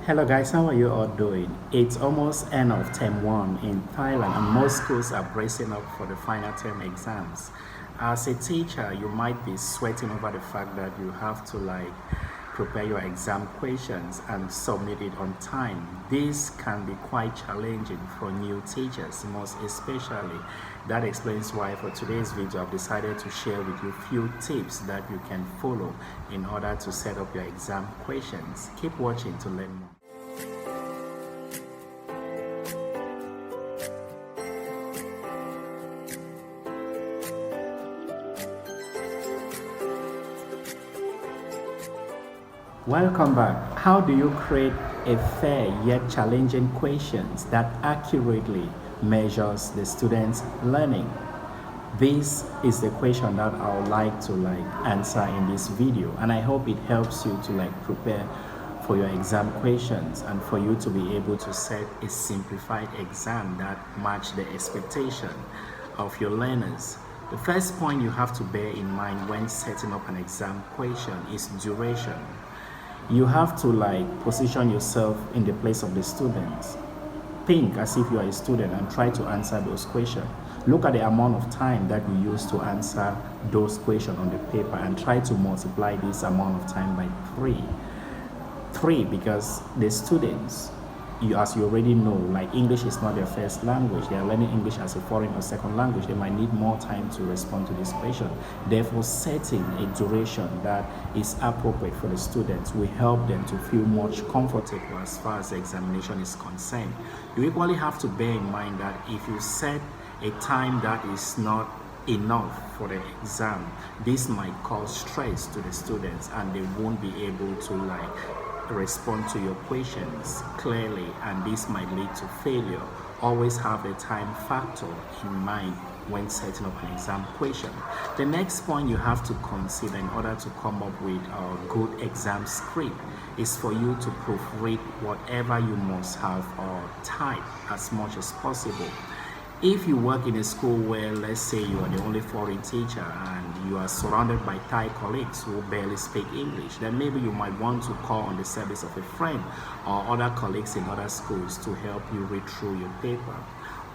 Hello guys, how are you all doing? It's almost end of term 1 in Thailand and most schools are bracing up for the final term exams. As a teacher, you might be sweating over the fact that you have to prepare your exam questions and submit it on time. This can be quite challenging for new teachers, most especially. That explains why for today's video I've decided to share with you few tips that you can follow in order to set up your exam questions. Keep watching to learn more. Welcome back. How do you create a fair yet challenging questions that accurately measures the student's learning? This is the question that I would like to answer in this video, and I hope it helps you to prepare for your exam questions and for you to be able to set a simplified exam that match the expectation of your learners. The first point you have to bear in mind when setting up an exam question is duration. You have to position yourself in the place of the students. Think as if you are a student and try to answer those questions. Look at the amount of time that you use to answer those questions on the paper and try to multiply this amount of time by 3. 3 because the students, as you already know, English is not their first language. They are learning English as a foreign or second language. They might need more time to respond to this question. Therefore, setting a duration that is appropriate for the students will help them to feel much comfortable as far as the examination is concerned. You equally have to bear in mind that if you set a time that is not enough for the exam, this might cause stress to the students and they won't be able to respond to your questions clearly, and this might lead to failure. Always have the time factor in mind when setting up an exam question. The next point you have to consider in order to come up with a good exam script is for you to proofread whatever you must have or type as much as possible. If you work in a school where, let's say, you are the only foreign teacher and you are surrounded by Thai colleagues who barely speak English, then maybe you might want to call on the service of a friend or other colleagues in other schools to help you read through your paper.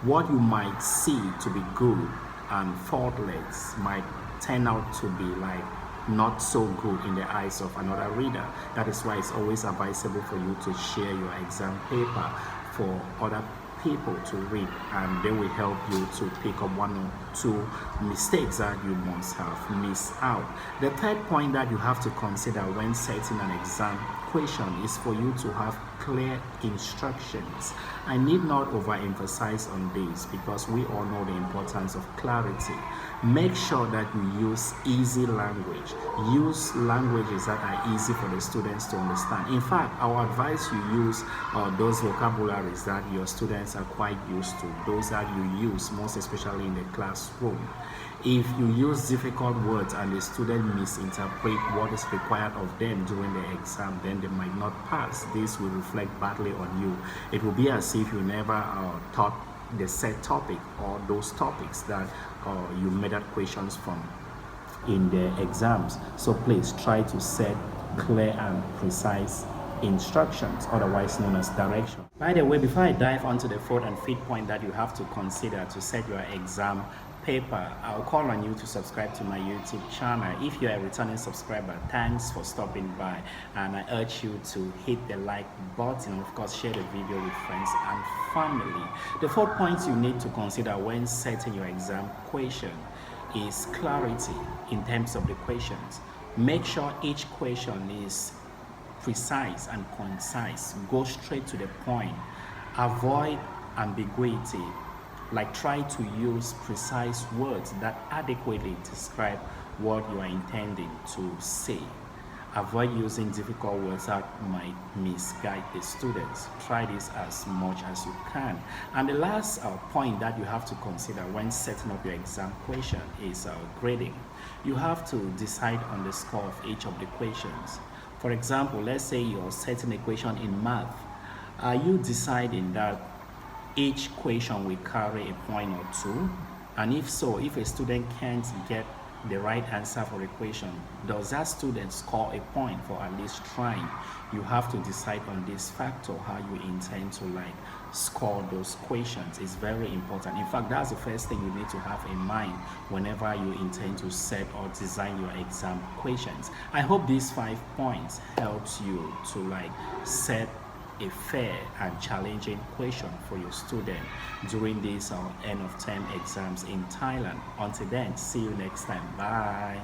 What you might see to be good and faultless might turn out to be not so good in the eyes of another reader. That is why it's always advisable for you to share your exam paper for other people to read, and they will help you to pick up 1 or 2 mistakes that you must have missed out. The third point that you have to consider when setting an exam question is for you to have clear instructions. I need not overemphasize on this because we all know the importance of clarity. Make sure that you use easy language. Use languages that are easy for the students to understand. In fact, I would advise you use those vocabularies that your students are quite used to, those that you use most especially in the classroom. If you use difficult words and the student misinterpret what is required of them during the exam, then they might not pass. This will reflect badly on you. It will be as if you never taught the set topic or those topics that you made up questions from in the exams. So please try to set clear and precise instructions, otherwise known as direction. By the way, before I dive onto the fourth and fifth point that you have to consider to set your exam paper, I'll call on you to subscribe to my YouTube channel. If you're a returning subscriber, thanks for stopping by, and I urge you to hit the like button and of course share the video with friends and family. The fourth point you need to consider when setting your exam question is clarity in terms of the questions. Make sure each question is precise and concise. Go straight to the point. Avoid ambiguity. Try to use precise words that adequately describe what you are intending to say. Avoid using difficult words that might misguide the students. Try this as much as you can. And the last point that you have to consider when setting up your exam question is grading. You have to decide on the score of each of the questions. For example, let's say you're setting a question in math. Are you deciding that each question will carry a point or 2? And if so, if a student can't get the right answer for a question, does that student score a point for at least trying? You have to decide on this factor how you intend to like score those questions. It's very important. In fact, that's the first thing you need to have in mind whenever you intend to set or design your exam questions. I hope these 5 points helps you to like set a fair and challenging question for your student during these end of term exams in Thailand. Until then, see you next time. Bye.